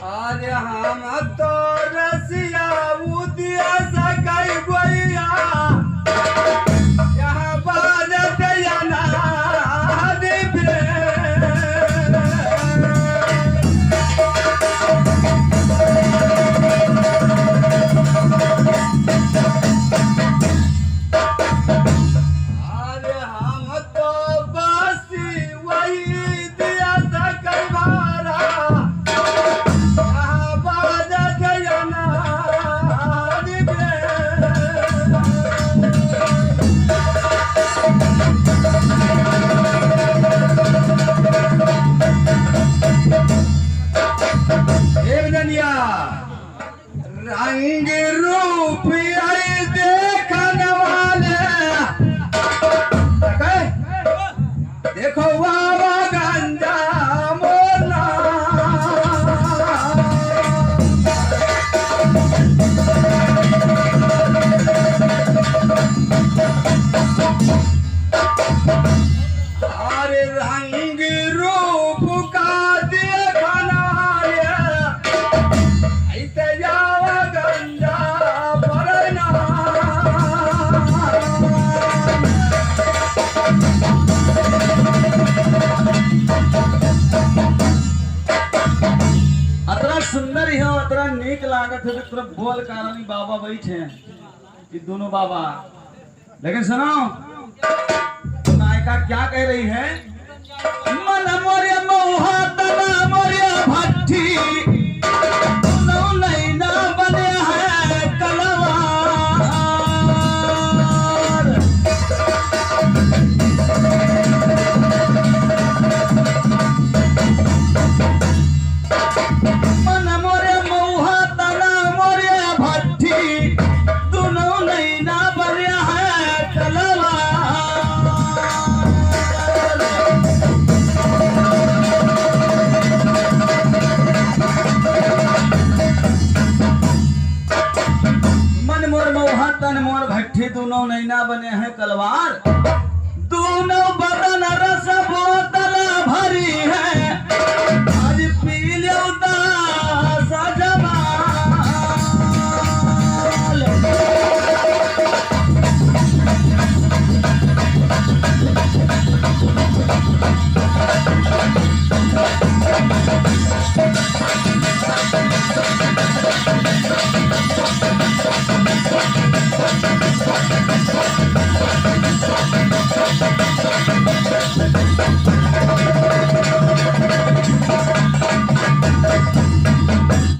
आज हम तो रसिया उदिया सकाई गोइया यहाँ बाजत या ना दिबे आज हम तो बसी वही दिया सकाई भारा रंग रूप आई देखने वाले देखो बाबा गंजा मोला अरे रंग रूप का देखना ऐसे जावा गंजा पड़ना अतरा सुंदर ही हो अतरा नीक लागत है तो बोल कारणी बाबा बैठे कि दोनों बाबा। लेकिन सुनो नायिका क्या कह रही है मन मोरे मोहा